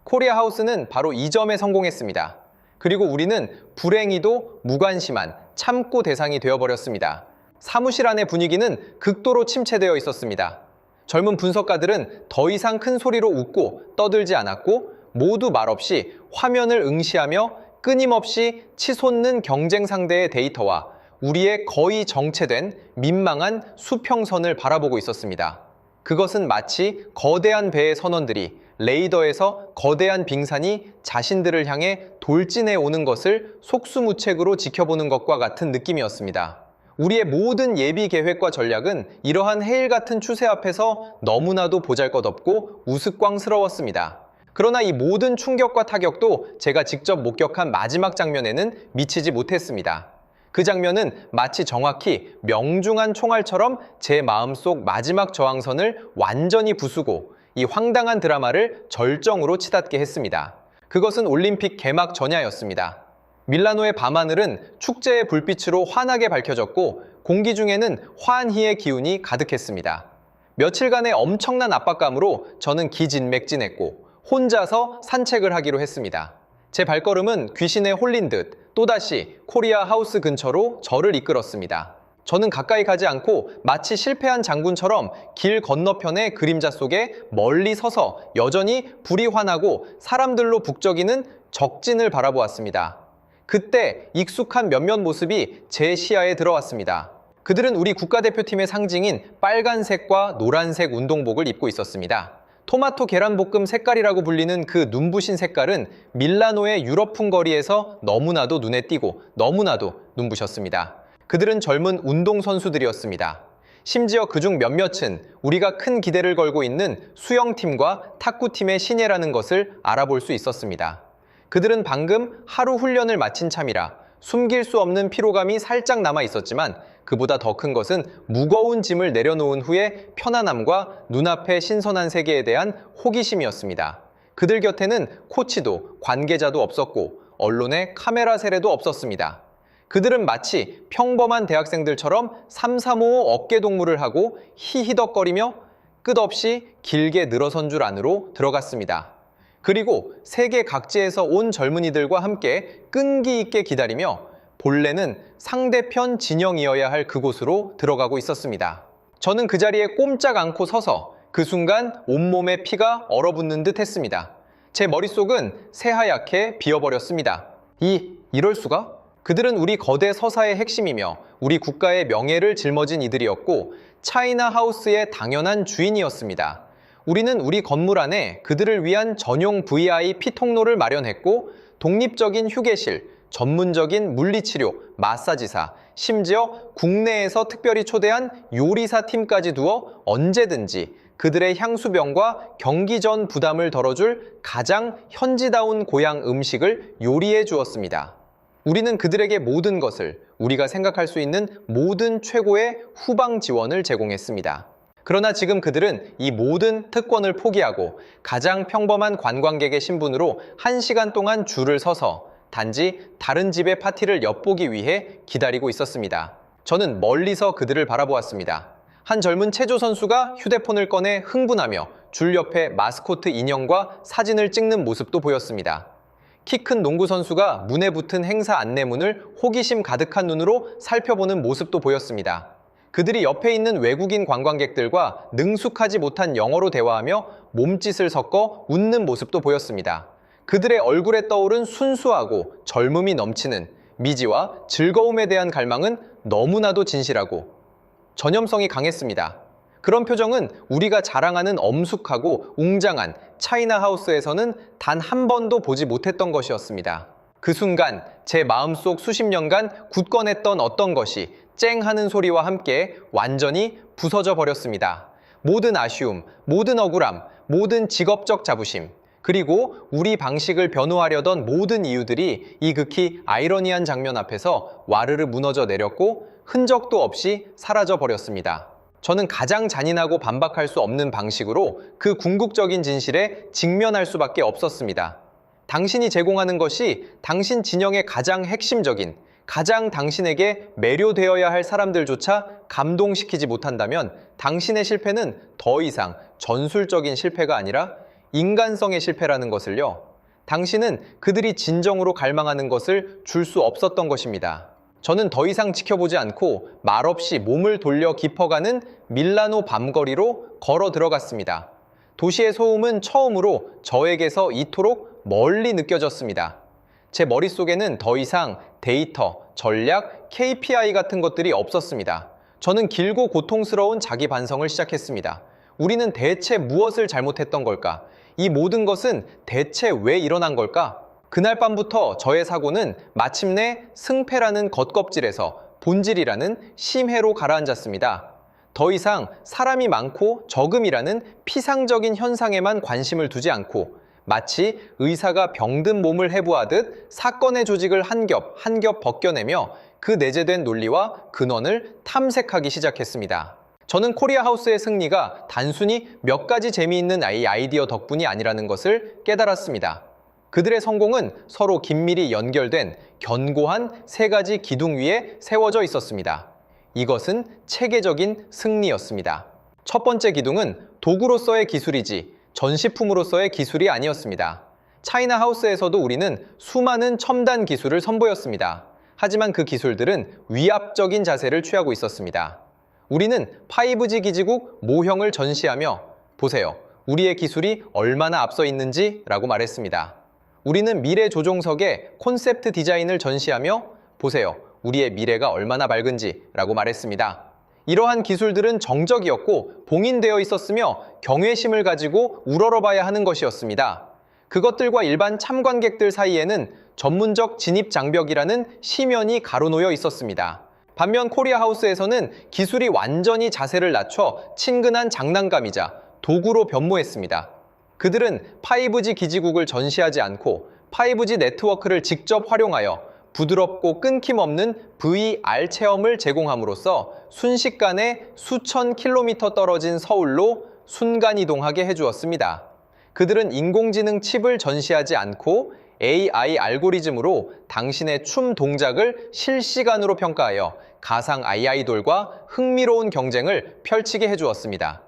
코리아 하우스는 바로 이 점에 성공했습니다. 그리고 우리는 불행히도 무관심한 참고 대상이 되어버렸습니다. 사무실 안의 분위기는 극도로 침체되어 있었습니다. 젊은 분석가들은 더 이상 큰 소리로 웃고 떠들지 않았고 모두 말없이 화면을 응시하며 끊임없이 치솟는 경쟁 상대의 데이터와 우리의 거의 정체된 민망한 수평선을 바라보고 있었습니다. 그것은 마치 거대한 배의 선원들이 레이더에서 거대한 빙산이 자신들을 향해 돌진해 오는 것을 속수무책으로 지켜보는 것과 같은 느낌이었습니다. 우리의 모든 예비 계획과 전략은 이러한 해일 같은 추세 앞에서 너무나도 보잘것없고 우스꽝스러웠습니다. 그러나 이 모든 충격과 타격도 제가 직접 목격한 마지막 장면에는 미치지 못했습니다. 그 장면은 마치 정확히 명중한 총알처럼 제 마음속 마지막 저항선을 완전히 부수고 이 황당한 드라마를 절정으로 치닫게 했습니다. 그것은 올림픽 개막 전야였습니다. 밀라노의 밤하늘은 축제의 불빛으로 환하게 밝혀졌고 공기 중에는 환희의 기운이 가득했습니다. 며칠간의 엄청난 압박감으로 저는 기진맥진했고 혼자서 산책을 하기로 했습니다. 제 발걸음은 귀신에 홀린 듯 또다시 코리아 하우스 근처로 저를 이끌었습니다. 저는 가까이 가지 않고 마치 실패한 장군처럼 길 건너편의 그림자 속에 멀리 서서 여전히 불이 환하고 사람들로 북적이는 적진을 바라보았습니다. 그때 익숙한 몇몇 모습이 제 시야에 들어왔습니다. 그들은 우리 국가대표팀의 상징인 빨간색과 노란색 운동복을 입고 있었습니다. 토마토 계란볶음 색깔이라고 불리는 그 눈부신 색깔은 밀라노의 유럽풍 거리에서 너무나도 눈에 띄고 너무나도 눈부셨습니다. 그들은 젊은 운동선수들이었습니다. 심지어 그중 몇몇은 우리가 큰 기대를 걸고 있는 수영팀과 탁구팀의 신예라는 것을 알아볼 수 있었습니다. 그들은 방금 하루 훈련을 마친 참이라 숨길 수 없는 피로감이 살짝 남아 있었지만 그보다 더 큰 것은 무거운 짐을 내려놓은 후에 편안함과 눈앞의 신선한 세계에 대한 호기심이었습니다. 그들 곁에는 코치도 관계자도 없었고 언론의 카메라 세례도 없었습니다. 그들은 마치 평범한 대학생들처럼 삼삼오오 어깨동무를 하고 히히덕거리며 끝없이 길게 늘어선 줄 안으로 들어갔습니다. 그리고 세계 각지에서 온 젊은이들과 함께 끈기 있게 기다리며 본래는 상대편 진영이어야 할 그곳으로 들어가고 있었습니다. 저는 그 자리에 꼼짝 않고 서서 그 순간 온몸에 피가 얼어붙는 듯 했습니다. 제 머릿속은 새하얗게 비어버렸습니다. 이럴 수가? 그들은 우리 거대 서사의 핵심이며 우리 국가의 명예를 짊어진 이들이었고 차이나 하우스의 당연한 주인이었습니다. 우리는 우리 건물 안에 그들을 위한 전용 VIP 통로를 마련했고 독립적인 휴게실, 전문적인 물리치료, 마사지사, 심지어 국내에서 특별히 초대한 요리사 팀까지 두어 언제든지 그들의 향수병과 경기 전 부담을 덜어줄 가장 현지다운 고향 음식을 요리해 주었습니다. 우리는 그들에게 모든 것을, 우리가 생각할 수 있는 모든 최고의 후방 지원을 제공했습니다. 그러나 지금 그들은 이 모든 특권을 포기하고 가장 평범한 관광객의 신분으로 1시간 동안 줄을 서서 단지 다른 집의 파티를 엿보기 위해 기다리고 있었습니다. 저는 멀리서 그들을 바라보았습니다. 한 젊은 체조 선수가 휴대폰을 꺼내 흥분하며 줄 옆에 마스코트 인형과 사진을 찍는 모습도 보였습니다. 키 큰 농구 선수가 문에 붙은 행사 안내문을 호기심 가득한 눈으로 살펴보는 모습도 보였습니다. 그들이 옆에 있는 외국인 관광객들과 능숙하지 못한 영어로 대화하며 몸짓을 섞어 웃는 모습도 보였습니다. 그들의 얼굴에 떠오른 순수하고 젊음이 넘치는 미지와 즐거움에 대한 갈망은 너무나도 진실하고 전염성이 강했습니다. 그런 표정은 우리가 자랑하는 엄숙하고 웅장한 차이나 하우스에서는 단 한 번도 보지 못했던 것이었습니다. 그 순간 제 마음속 수십 년간 굳건했던 어떤 것이 쨍 하는 소리와 함께 완전히 부서져 버렸습니다. 모든 아쉬움, 모든 억울함, 모든 직업적 자부심, 그리고 우리 방식을 변호하려던 모든 이유들이 이 극히 아이러니한 장면 앞에서 와르르 무너져 내렸고 흔적도 없이 사라져 버렸습니다. 저는 가장 잔인하고 반박할 수 없는 방식으로 그 궁극적인 진실에 직면할 수밖에 없었습니다. 당신이 제공하는 것이 당신 진영의 가장 핵심적인, 가장 당신에게 매료되어야 할 사람들조차 감동시키지 못한다면 당신의 실패는 더 이상 전술적인 실패가 아니라 인간성의 실패라는 것을요. 당신은 그들이 진정으로 갈망하는 것을 줄 수 없었던 것입니다. 저는 더 이상 지켜보지 않고 말없이 몸을 돌려 깊어가는 밀라노 밤거리로 걸어 들어갔습니다. 도시의 소음은 처음으로 저에게서 이토록 멀리 느껴졌습니다. 제 머릿속에는 더 이상 데이터, 전략, KPI 같은 것들이 없었습니다. 저는 길고 고통스러운 자기 반성을 시작했습니다. 우리는 대체 무엇을 잘못했던 걸까? 이 모든 것은 대체 왜 일어난 걸까? 그날 밤부터 저의 사고는 마침내 승패라는 겉껍질에서 본질이라는 심해로 가라앉았습니다. 더 이상 사람이 많고 적음이라는 피상적인 현상에만 관심을 두지 않고 마치 의사가 병든 몸을 해부하듯 사건의 조직을 한 겹 한 겹 벗겨내며 그 내재된 논리와 근원을 탐색하기 시작했습니다. 저는 코리아하우스의 승리가 단순히 몇 가지 재미있는 아이디어 덕분이 아니라는 것을 깨달았습니다. 그들의 성공은 서로 긴밀히 연결된 견고한 세 가지 기둥 위에 세워져 있었습니다. 이것은 체계적인 승리였습니다. 첫 번째 기둥은 도구로서의 기술이지 전시품으로서의 기술이 아니었습니다. 차이나 하우스에서도 우리는 수많은 첨단 기술을 선보였습니다. 하지만 그 기술들은 위압적인 자세를 취하고 있었습니다. 우리는 5G 기지국 모형을 전시하며 보세요, 우리의 기술이 얼마나 앞서 있는지 라고 말했습니다. 우리는 미래 조종석의 콘셉트 디자인을 전시하며 보세요, 우리의 미래가 얼마나 밝은지 라고 말했습니다. 이러한 기술들은 정적이었고 봉인되어 있었으며 경외심을 가지고 우러러봐야 하는 것이었습니다. 그것들과 일반 참관객들 사이에는 전문적 진입 장벽이라는 심연이 가로놓여 있었습니다. 반면 코리아하우스에서는 기술이 완전히 자세를 낮춰 친근한 장난감이자 도구로 변모했습니다. 그들은 5G 기지국을 전시하지 않고 5G 네트워크를 직접 활용하여 부드럽고 끊김없는 VR 체험을 제공함으로써 순식간에 수천 킬로미터 떨어진 서울로 순간이동하게 해주었습니다. 그들은 인공지능 칩을 전시하지 않고 AI 알고리즘으로 당신의 춤 동작을 실시간으로 평가하여 가상 아이돌과 흥미로운 경쟁을 펼치게 해주었습니다.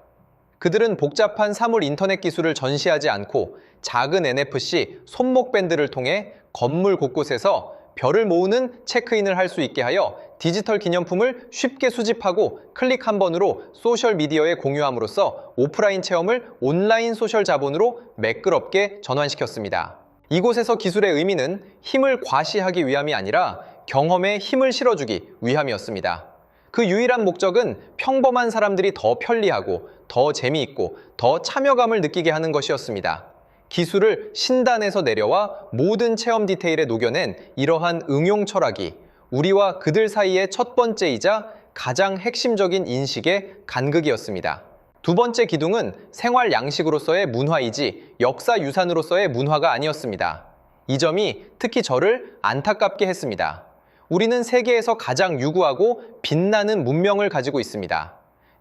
그들은 복잡한 사물 인터넷 기술을 전시하지 않고 작은 NFC 손목 밴드를 통해 건물 곳곳에서 별을 모으는 체크인을 할 수 있게 하여 디지털 기념품을 쉽게 수집하고 클릭 한 번으로 소셜미디어에 공유함으로써 오프라인 체험을 온라인 소셜 자본으로 매끄럽게 전환시켰습니다. 이곳에서 기술의 의미는 힘을 과시하기 위함이 아니라 경험에 힘을 실어주기 위함이었습니다. 그 유일한 목적은 평범한 사람들이 더 편리하고 더 재미있고 더 참여감을 느끼게 하는 것이었습니다. 기술을 신단에서 내려와 모든 체험 디테일에 녹여낸 이러한 응용 철학이 우리와 그들 사이의 첫 번째이자 가장 핵심적인 인식의 간극이었습니다. 두 번째 기둥은 생활 양식으로서의 문화이지 역사 유산으로서의 문화가 아니었습니다. 이 점이 특히 저를 안타깝게 했습니다. 우리는 세계에서 가장 유구하고 빛나는 문명을 가지고 있습니다.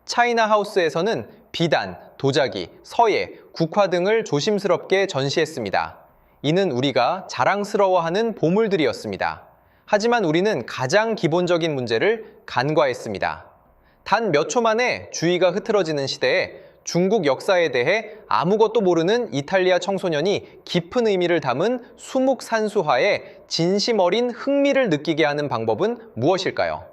차이나 하우스에서는 비단, 도자기, 서예, 국화 등을 조심스럽게 전시했습니다. 이는 우리가 자랑스러워하는 보물들이었습니다. 하지만 우리는 가장 기본적인 문제를 간과했습니다. 단 몇 초 만에 주의가 흐트러지는 시대에 중국 역사에 대해 아무것도 모르는 이탈리아 청소년이 깊은 의미를 담은 수묵산수화에 진심 어린 흥미를 느끼게 하는 방법은 무엇일까요?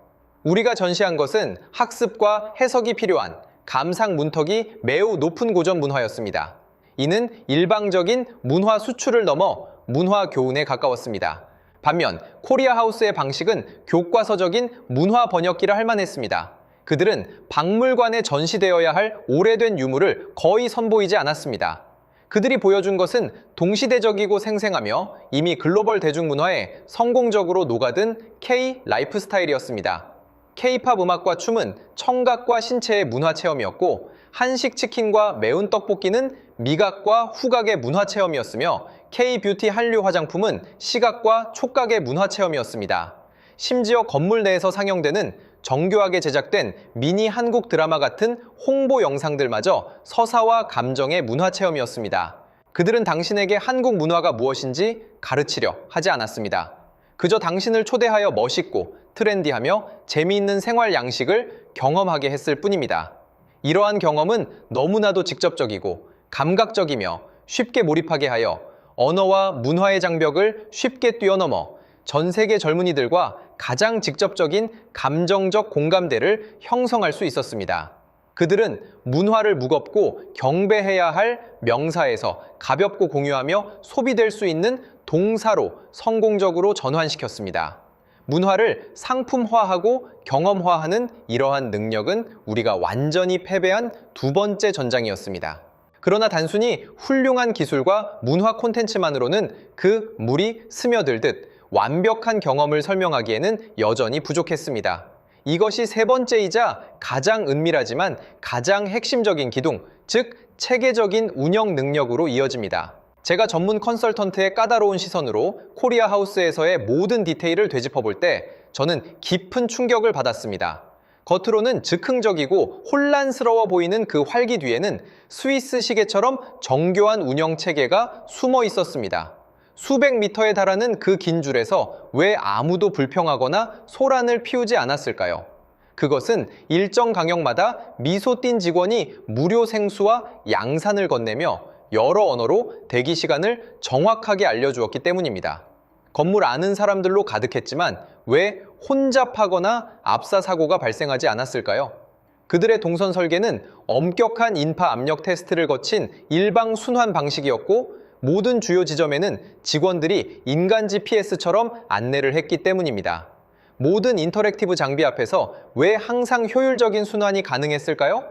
우리가 전시한 것은 학습과 해석이 필요한 감상 문턱이 매우 높은 고전 문화였습니다. 이는 일방적인 문화 수출을 넘어 문화 교훈에 가까웠습니다. 반면 코리아하우스의 방식은 교과서적인 문화 번역기라 할 만했습니다. 그들은 박물관에 전시되어야 할 오래된 유물을 거의 선보이지 않았습니다. 그들이 보여준 것은 동시대적이고 생생하며 이미 글로벌 대중문화에 성공적으로 녹아든 K 라이프 스타일이었습니다. K-팝 음악과 춤은 청각과 신체의 문화 체험이었고 한식 치킨과 매운 떡볶이는 미각과 후각의 문화 체험이었으며 K-뷰티 한류 화장품은 시각과 촉각의 문화 체험이었습니다. 심지어 건물 내에서 상영되는 정교하게 제작된 미니 한국 드라마 같은 홍보 영상들마저 서사와 감정의 문화 체험이었습니다. 그들은 당신에게 한국 문화가 무엇인지 가르치려 하지 않았습니다. 그저 당신을 초대하여 멋있고 트렌디하며 재미있는 생활 양식을 경험하게 했을 뿐입니다. 이러한 경험은 너무나도 직접적이고 감각적이며 쉽게 몰입하게 하여 언어와 문화의 장벽을 쉽게 뛰어넘어 전 세계 젊은이들과 가장 직접적인 감정적 공감대를 형성할 수 있었습니다. 그들은 문화를 무겁고 경배해야 할 명사에서 가볍고 공유하며 소비될 수 있는 동사로 성공적으로 전환시켰습니다. 문화를 상품화하고 경험화하는 이러한 능력은 우리가 완전히 패배한 두 번째 전장이었습니다. 그러나 단순히 훌륭한 기술과 문화 콘텐츠만으로는 그 물이 스며들듯 완벽한 경험을 설명하기에는 여전히 부족했습니다. 이것이 세 번째이자 가장 은밀하지만 가장 핵심적인 기둥, 즉 체계적인 운영 능력으로 이어집니다. 제가 전문 컨설턴트의 까다로운 시선으로 코리아 하우스에서의 모든 디테일을 되짚어 볼 때 저는 깊은 충격을 받았습니다. 겉으로는 즉흥적이고 혼란스러워 보이는 그 활기 뒤에는 스위스 시계처럼 정교한 운영 체계가 숨어 있었습니다. 수백 미터에 달하는 그 긴 줄에서 왜 아무도 불평하거나 소란을 피우지 않았을까요? 그것은 일정 강역마다 미소 띈 직원이 무료 생수와 양산을 건네며 여러 언어로 대기 시간을 정확하게 알려주었기 때문입니다. 건물 안은 사람들로 가득했지만 왜 혼잡하거나 압사 사고가 발생하지 않았을까요? 그들의 동선 설계는 엄격한 인파 압력 테스트를 거친 일방 순환 방식이었고 모든 주요 지점에는 직원들이 인간 GPS처럼 안내를 했기 때문입니다. 모든 인터랙티브 장비 앞에서 왜 항상 효율적인 순환이 가능했을까요?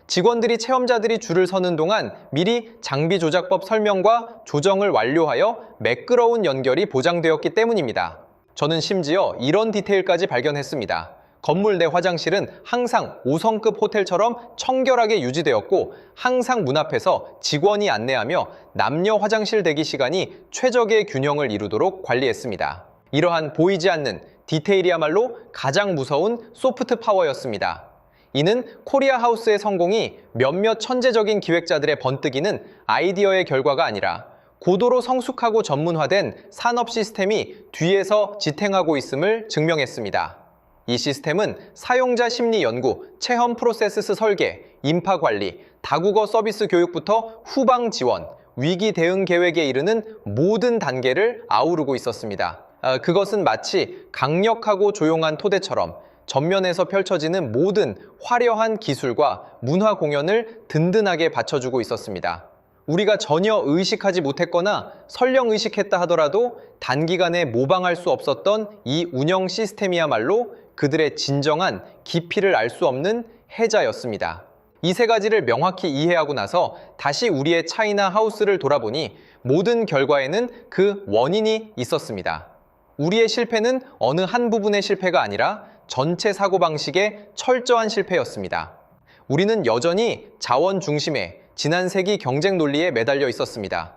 직원들이 체험자들이 줄을 서는 동안 미리 장비 조작법 설명과 조정을 완료하여 매끄러운 연결이 보장되었기 때문입니다. 저는 심지어 이런 디테일까지 발견했습니다. 건물 내 화장실은 항상 5성급 호텔처럼 청결하게 유지되었고 항상 문 앞에서 직원이 안내하며 남녀 화장실 대기 시간이 최적의 균형을 이루도록 관리했습니다. 이러한 보이지 않는 디테일이야말로 가장 무서운 소프트 파워였습니다. 이는 코리아 하우스의 성공이 몇몇 천재적인 기획자들의 번뜩이는 아이디어의 결과가 아니라 고도로 성숙하고 전문화된 산업 시스템이 뒤에서 지탱하고 있음을 증명했습니다. 이 시스템은 사용자 심리 연구, 체험 프로세스 설계, 인파 관리, 다국어 서비스 교육부터 후방 지원, 위기 대응 계획에 이르는 모든 단계를 아우르고 있었습니다. 그것은 마치 강력하고 조용한 토대처럼 전면에서 펼쳐지는 모든 화려한 기술과 문화 공연을 든든하게 받쳐주고 있었습니다. 우리가 전혀 의식하지 못했거나 설령 의식했다 하더라도 단기간에 모방할 수 없었던 이 운영 시스템이야말로 그들의 진정한 깊이를 알 수 없는 해자였습니다. 이 세 가지를 명확히 이해하고 나서 다시 우리의 차이나 하우스를 돌아보니 모든 결과에는 그 원인이 있었습니다. 우리의 실패는 어느 한 부분의 실패가 아니라 전체 사고방식의 철저한 실패였습니다. 우리는 여전히 자원 중심의 지난 세기 경쟁 논리에 매달려 있었습니다.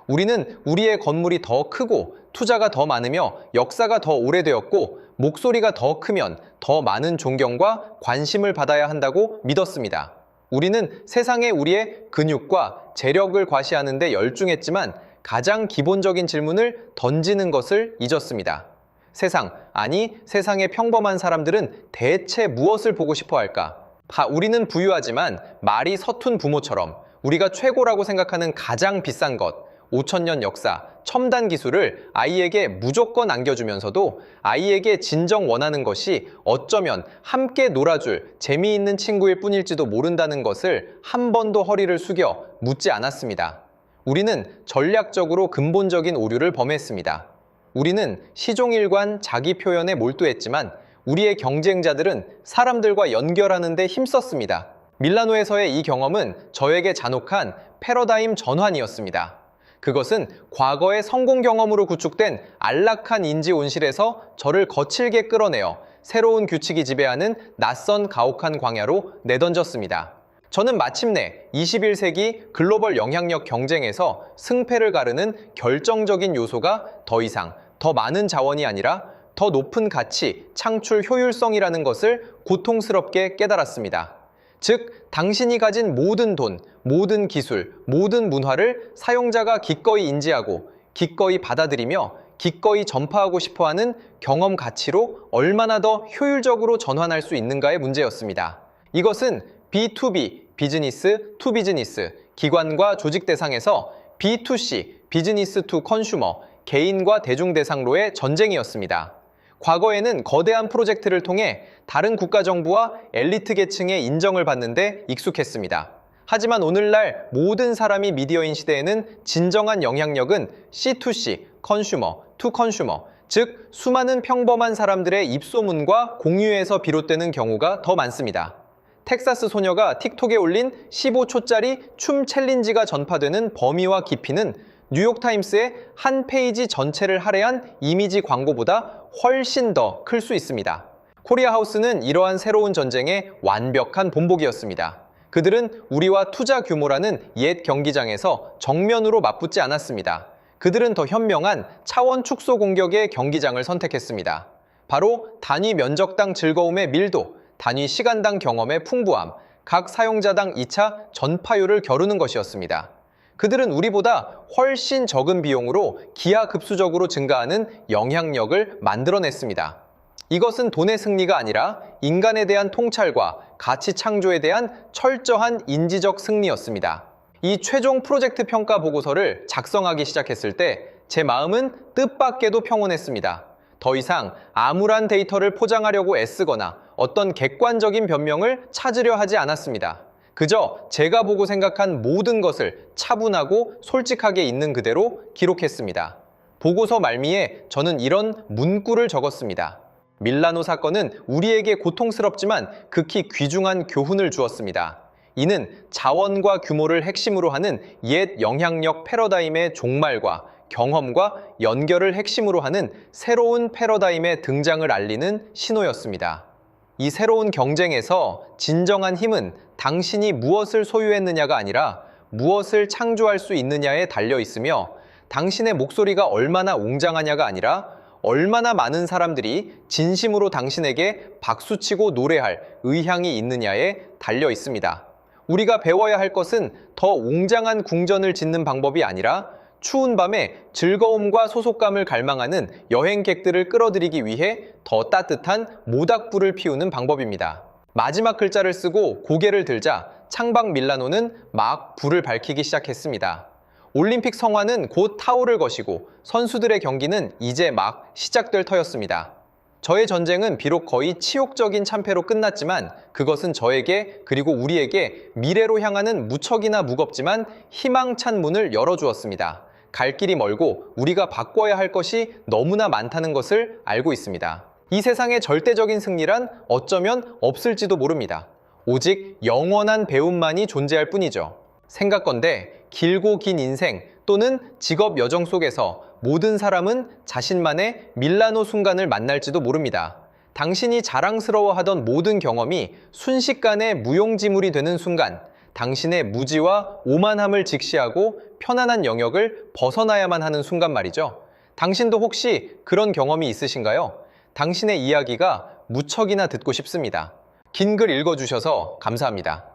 우리는 우리의 건물이 더 크고 투자가 더 많으며 역사가 더 오래되었고 목소리가 더 크면 더 많은 존경과 관심을 받아야 한다고 믿었습니다. 우리는 세상에 우리의 근육과 재력을 과시하는 데 열중했지만 가장 기본적인 질문을 던지는 것을 잊었습니다. 세상의 평범한 사람들은 대체 무엇을 보고 싶어 할까? 우리는 부유하지만 말이 서툰 부모처럼 우리가 최고라고 생각하는 가장 비싼 것, 5,000년 역사, 첨단 기술을 아이에게 무조건 안겨주면서도 아이에게 진정 원하는 것이 어쩌면 함께 놀아줄 재미있는 친구일 뿐일지도 모른다는 것을 한 번도 허리를 숙여 묻지 않았습니다. 우리는 전략적으로 근본적인 오류를 범했습니다. 우리는 시종일관 자기 표현에 몰두했지만 우리의 경쟁자들은 사람들과 연결하는 데 힘썼습니다. 밀라노에서의 이 경험은 저에게 잔혹한 패러다임 전환이었습니다. 그것은 과거의 성공 경험으로 구축된 안락한 인지 온실에서 저를 거칠게 끌어내어 새로운 규칙이 지배하는 낯선 가혹한 광야로 내던졌습니다. 저는 마침내 21세기 글로벌 영향력 경쟁에서 승패를 가르는 결정적인 요소가 더 이상 더 많은 자원이 아니라 더 높은 가치, 창출 효율성이라는 것을 고통스럽게 깨달았습니다. 즉, 당신이 가진 모든 돈, 모든 기술, 모든 문화를 사용자가 기꺼이 인지하고 기꺼이 받아들이며 기꺼이 전파하고 싶어하는 경험 가치로 얼마나 더 효율적으로 전환할 수 있는가의 문제였습니다. 이것은 B2B, 비즈니스 투 비즈니스, 기관과 조직 대상에서 B2C, 비즈니스 투 컨슈머, 개인과 대중 대상로의 전쟁이었습니다. 과거에는 거대한 프로젝트를 통해 다른 국가 정부와 엘리트 계층의 인정을 받는데 익숙했습니다. 하지만 오늘날 모든 사람이 미디어인 시대에는 진정한 영향력은 C2C, 컨슈머, 투 컨슈머, 즉, 수많은 평범한 사람들의 입소문과 공유에서 비롯되는 경우가 더 많습니다. 텍사스 소녀가 틱톡에 올린 15초짜리 춤 챌린지가 전파되는 범위와 깊이는 뉴욕타임스의 한 페이지 전체를 할애한 이미지 광고보다 훨씬 더 클 수 있습니다. 코리아 하우스는 이러한 새로운 전쟁의 완벽한 본보기였습니다. 그들은 우리와 투자 규모라는 옛 경기장에서 정면으로 맞붙지 않았습니다. 그들은 더 현명한 차원 축소 공격의 경기장을 선택했습니다. 바로 단위 면적당 즐거움의 밀도, 단위 시간당 경험의 풍부함, 각 사용자당 2차 전파율을 겨루는 것이었습니다. 그들은 우리보다 훨씬 적은 비용으로 기하급수적으로 증가하는 영향력을 만들어냈습니다. 이것은 돈의 승리가 아니라 인간에 대한 통찰과 가치 창조에 대한 철저한 인지적 승리였습니다. 이 최종 프로젝트 평가 보고서를 작성하기 시작했을 때 제 마음은 뜻밖에도 평온했습니다. 더 이상 암울한 데이터를 포장하려고 애쓰거나 어떤 객관적인 변명을 찾으려 하지 않았습니다. 그저 제가 보고 생각한 모든 것을 차분하고 솔직하게 있는 그대로 기록했습니다. 보고서 말미에 저는 이런 문구를 적었습니다. 밀라노 사건은 우리에게 고통스럽지만 극히 귀중한 교훈을 주었습니다. 이는 자원과 규모를 핵심으로 하는 옛 영향력 패러다임의 종말과 경험과 연결을 핵심으로 하는 새로운 패러다임의 등장을 알리는 신호였습니다. 이 새로운 경쟁에서 진정한 힘은 당신이 무엇을 소유했느냐가 아니라 무엇을 창조할 수 있느냐에 달려 있으며 당신의 목소리가 얼마나 웅장하냐가 아니라 얼마나 많은 사람들이 진심으로 당신에게 박수치고 노래할 의향이 있느냐에 달려 있습니다. 우리가 배워야 할 것은 더 웅장한 궁전을 짓는 방법이 아니라 추운 밤에 즐거움과 소속감을 갈망하는 여행객들을 끌어들이기 위해 더 따뜻한 모닥불을 피우는 방법입니다. 마지막 글자를 쓰고 고개를 들자 창밖 밀라노는 막 불을 밝히기 시작했습니다. 올림픽 성화는 곧 타오를 것이고 선수들의 경기는 이제 막 시작될 터였습니다. 저의 전쟁은 비록 거의 치욕적인 참패로 끝났지만 그것은 저에게 그리고 우리에게 미래로 향하는 무척이나 무겁지만 희망찬 문을 열어주었습니다. 갈 길이 멀고 우리가 바꿔야 할 것이 너무나 많다는 것을 알고 있습니다. 이 세상의 절대적인 승리란 어쩌면 없을지도 모릅니다. 오직 영원한 배움만이 존재할 뿐이죠. 생각건대 길고 긴 인생 또는 직업 여정 속에서 모든 사람은 자신만의 밀라노 순간을 만날지도 모릅니다. 당신이 자랑스러워하던 모든 경험이 순식간에 무용지물이 되는 순간, 당신의 무지와 오만함을 직시하고 편안한 영역을 벗어나야만 하는 순간 말이죠. 당신도 혹시 그런 경험이 있으신가요? 당신의 이야기가 무척이나 듣고 싶습니다. 긴 글 읽어주셔서 감사합니다.